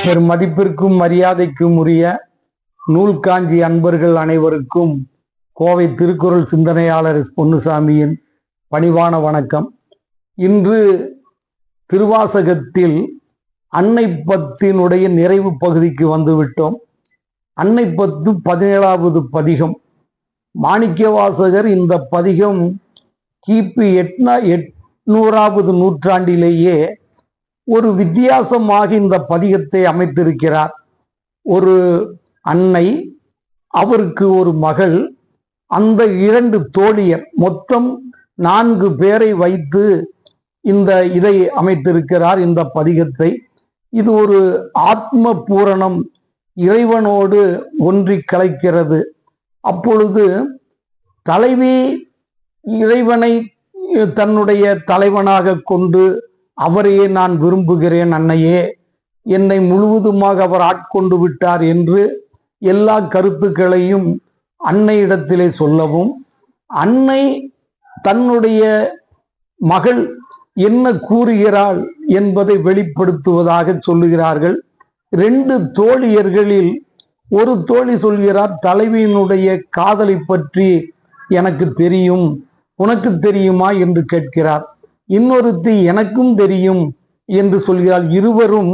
பெரும் மதிப்பிற்கும் மரியாதைக்கும் உரிய நூல்காஞ்சி அன்பர்கள் அனைவருக்கும் கோவை திருக்குறள் சிந்தனையாளர் பொன்னுசாமியின் பணிவான வணக்கம். இன்று திருவாசகத்தில் அன்னை பத்தினுடைய நிறைவு பகுதிக்கு வந்துவிட்டோம். அன்னை பத்து 17வது பதிகம். மாணிக்கவாசகர் இந்த பதிகம் கிபி 800வது நூற்றாண்டிலேயே ஒரு வித்தியாசமாக இந்த பதிகத்தை அமைத்திருக்கிறார். ஒரு அன்னை, அவருக்கு ஒரு மகள், அந்த 2 தோழியர், மொத்தம் 4 பேரை வைத்து இதை அமைத்திருக்கிறார் இந்த பதிகத்தை. இது ஒரு ஆத்ம பூரணம், இறைவனோடு ஒன்றி கலைக்கிறது. அப்பொழுது தலைவி இறைவனை தன்னுடைய தலைவனாக கொண்டு, அவரையே நான் விரும்புகிறேன் அன்னையே, என்னை முழுவதுமாக அவர் ஆட்கொண்டு விட்டார் என்று எல்லா கருத்துக்களையும் அன்னையிடத்திலே சொல்லவும், அன்னை தன்னுடைய மகள் என்ன கூறுகிறாள் என்பதை வெளிப்படுத்துவதாக சொல்லுகிறார்கள். 2 தோழியர்களில் ஒரு தோழி சொல்கிறார், தலைவியினுடைய காதலை பற்றி எனக்கு தெரியும், உனக்கு தெரியுமா என்று கேட்கிறார். இன்னொருத்தி எனக்கும் தெரியும் என்று சொல்கிறார். இருவரும்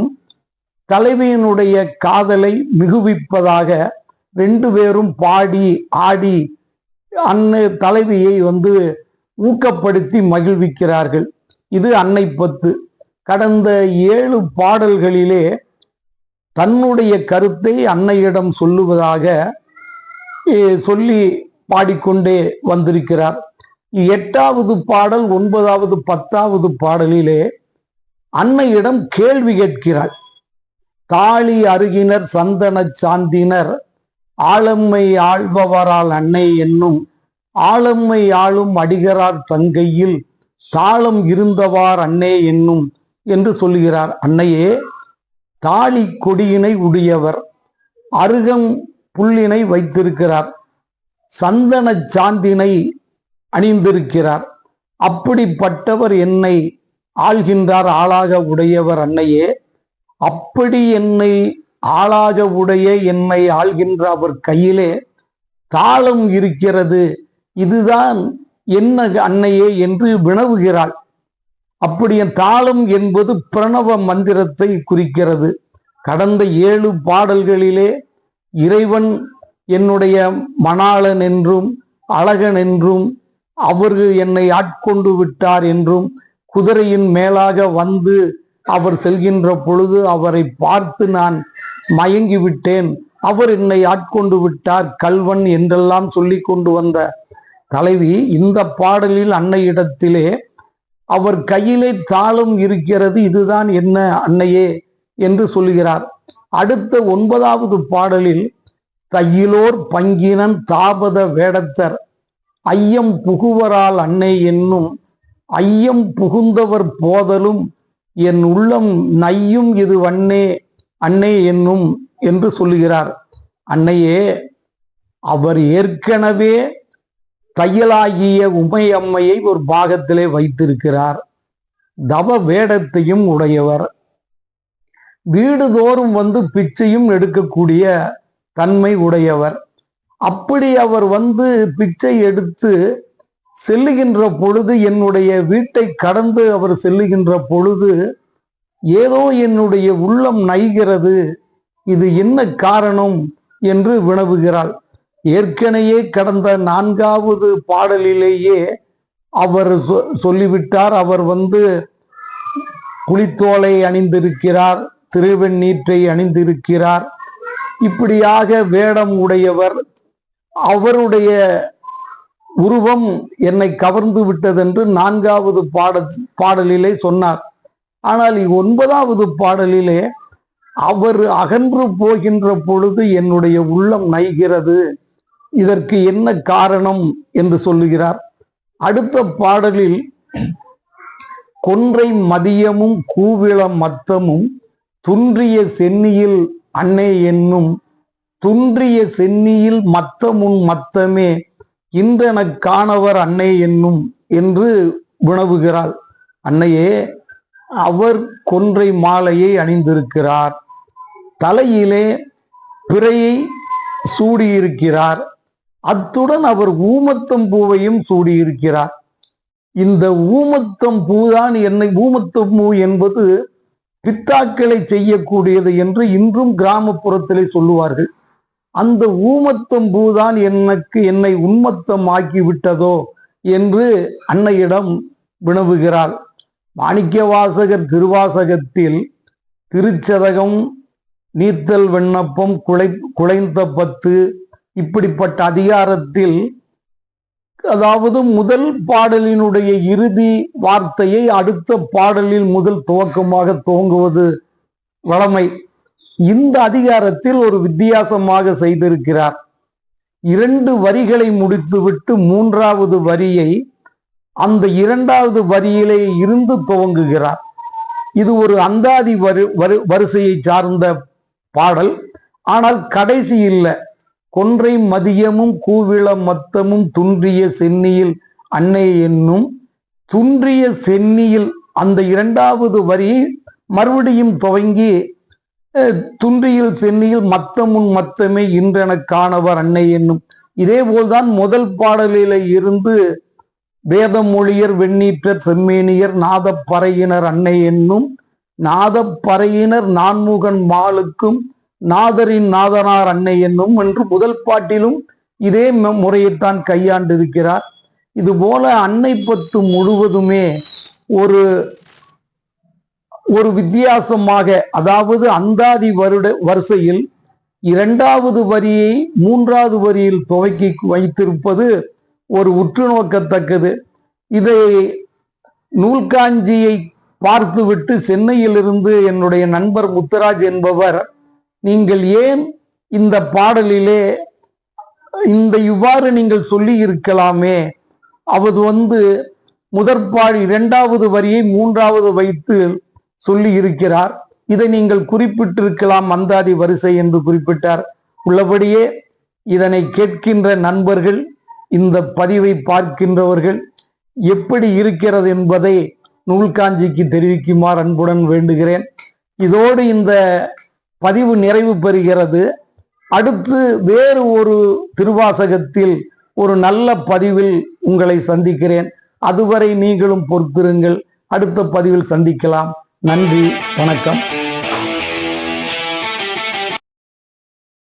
தலைவியினுடைய காதலை மிகுவிப்பதாக 2 பேரும் பாடி ஆடி அன்னை தலைவியை ஊக்கப்படுத்தி மகிழ்விக்கிறார்கள். இது அன்னை பத்து. கடந்த 7 பாடல்களிலே தன்னுடைய கருத்தை அன்னையிடம் சொல்லுவதாக சொல்லி பாடிக்கொண்டே வந்திருக்கிறார். 8வது பாடல், 9வது 10வது பாடலிலே அன்னையிடம் கேள்வி கேட்கிறாள். தாளி அருகினர் சந்தன சாந்தினர் ஆளம்மை ஆள்பவரால் அன்னை என்னும் ஆளம்மை ஆளும் அடிகரார் தங்கையில் தாளம் இருந்தவார் அன்னை என்னும் என்று சொல்லுகிறார். அன்னையே, தாலி கொடியினை உடையவர், அருகம் புல்லினை வைத்திருக்கிறார், சந்தன சாந்தினை அணிந்திருக்கிறார். அப்படிப்பட்டவர் என்னை ஆள்கின்றார், ஆளாக உடையவர் அன்னையே. அப்படி என்னை ஆளாக உடைய என்னை ஆள்கின்ற அவர் கையிலே தாளம் இருக்கிறது, இதுதான் என்ன அன்னையே என்று வினவுகிறாள். அப்படியே தாளம் என்பது பிரணவ மந்திரத்தை குறிக்கிறது. கடந்த 7 பாடல்களிலே இறைவன் என்னுடைய மணாளன் என்றும் அழகன் என்றும் அவர்கள் என்னை ஆட்கொண்டு விட்டார் என்றும், குதிரையின் மேலாக வந்து அவர் செல்கின்ற பொழுது அவரை பார்த்து நான் மயங்கி விட்டேன், அவர் என்னை ஆட்கொண்டு விட்டார், கல்வன் என்றெல்லாம் சொல்லி கொண்டு வந்த தலைவி இந்த பாடலில் அன்னையிடத்திலே அவர் கையிலே தாளம் இருக்கிறது, இதுதான் என்ன அன்னையே என்று சொல்லுகிறார். அடுத்த 9வது பாடலில் தையிலோர் பங்கினன் தாபத வேடத்தர் ஐயம் புகுவரால் அன்னை என்னும் ஐயம் புகுந்தவர் போதலும் என் உள்ளம் நையும் இது வண்ணே அன்னை என்னும் என்று சொல்லுகிறார். அன்னையே, அவர் ஏற்கனவே தையலாகிய உமையம்மையை ஒரு பாகத்திலே வைத்திருக்கிறார். தவ வேடத்தையும் உடையவர், வீடுதோறும் பிச்சையும் எடுக்கக்கூடிய தன்மை உடையவர். அப்படி அவர் பிச்சை எடுத்து செல்லுகின்ற பொழுது, என்னுடைய வீட்டை கடந்து அவர் செல்லுகின்ற பொழுது ஏதோ என்னுடைய உள்ளம் நைகிறது, இது என்ன காரணம் என்று வினவுகிறாள். ஏற்கனவே கடந்த 4வது பாடலிலேயே அவர் சொல்லிவிட்டார். அவர் புலித்தோலை அணிந்திருக்கிறார், திருவெண்ணீற்றை அணிந்திருக்கிறார், இப்படியாக வேடம் உடையவர், அவருடைய உருவம் என்னை கவர்ந்து விட்டதென்று 4வது பாடலிலே சொன்னார். ஆனால் 9வது பாடலிலே அவர் அகன்று போகின்ற பொழுது என்னுடைய உள்ளம் நைகிறது, இதற்கு என்ன காரணம் என்று சொல்லுகிறார். அடுத்த பாடலில் கொன்றை மதியமும் கூவிள மத்தமும் துன்றிய சென்னியில் அன்னை என்னும் துன்றிய சென்னியில் மத்தமுன் மத்தமே இன்றெனக் காணவர் அன்னை என்னும் என்று வினவுகிறாள். அன்னையே, அவர் கொன்றை மாலையை அணிந்திருக்கிறார், தலையிலே பிறையை சூடியிருக்கிறார். அத்துடன் அவர் ஊமத்தம் பூவையும் சூடியிருக்கிறார். இந்த ஊமத்தம் பூதான் ஊமத்தம் பூ என்பது பித்தாக்களை செய்யக்கூடியது என்று இன்றும் கிராமப்புறத்திலே சொல்லுவார்கள். அந்த ஊமத்தம் பூதான் என்னை உன்மத்தம் ஆக்கிவிட்டதோ என்று அன்னையிடம் வினவுகிறாள். மாணிக்கவாசகர் திருவாசகத்தில் திருச்சதகம், நீத்தல் விண்ணப்பம், குலைந்த பத்து இப்படிப்பட்ட அதிகாரத்தில், அதாவது முதல் பாடலினுடைய இறுதி வார்த்தையை அடுத்த பாடலில் முதல் துவக்கமாக துவங்குவது வழமை. இந்த அதிகாரத்தில் ஒரு வித்தியாசமாக செய்திருக்கிறார். 2 வரிகளை முடித்துவிட்டு 3வது வரியை அந்த 2வது வரியிலே இருந்து துவங்குகிறார். இது ஒரு அந்தாதி வரிசையை சார்ந்த பாடல். ஆனால் கடைசி இல்லை. கொன்றை மதியமும் கூவிள மத்தமும் துன்றிய சென்னியில் அன்னை என்னும் துன்றிய சென்னியில் அந்த 2வது வரியை மறுபடியும் துவங்கி துன்றியில் சென்னியில் மத்தமுன் மத்தமே இன்றெனக் காணவர் அன்னை என்னும். இதே போல்தான் முதல் பாடலில இருந்து வேதமொழியர் வெண்ணீற்றர் செம்மேனியர் நாதப்பறையினர் அன்னை என்னும் நாதப்பறையினர் நான்முகன் மாலுக்கும் நாதரின் நாதனார் அன்னை என்னும் என்று முதல் பாட்டிலும் இதே முறையைத்தான் கையாண்டிருக்கிறார். இது போல அன்னை பத்து முழுவதுமே ஒரு வித்தியாசமாக, அதாவது அந்தாதி வரிசையில் 2வது வரியை 3வது வரியில் துவக்கி வைத்திருப்பது ஒரு உற்று நோக்கத்தக்கது. இதை நூல்காஞ்சியை பார்த்துவிட்டு சென்னையிலிருந்து என்னுடைய நண்பர் முத்துராஜ் என்பவர், நீங்கள் ஏன் இந்த பாடலிலே இவ்வாறு நீங்கள் சொல்லி இருக்கலாமே, அது முதற்பாடு 2வது வரியை 3வது வைத்து சொல்லி இருக்கிறார், இதை நீங்கள் குறிப்பிட்டிருக்கலாம் அந்தாதி வரிசை என்று குறிப்பிட்டார். உள்ளபடியே இதனை கேட்கின்ற நண்பர்கள், இந்த பதிவை பார்க்கின்றவர்கள் எப்படி இருக்கிறது என்பதை நூல்காஞ்சிக்கு தெரிவிக்குமாறு அன்புடன் வேண்டுகிறேன். இதோடு இந்த பதிவு நிறைவு பெறுகிறது. அடுத்து வேறு ஒரு திருவாசகத்தில் ஒரு நல்ல பதிவில் உங்களை சந்திக்கிறேன். அதுவரை நீங்களும் பொறுத்திருங்கள். அடுத்த பதிவில் சந்திக்கலாம். நன்றி, வணக்கம்.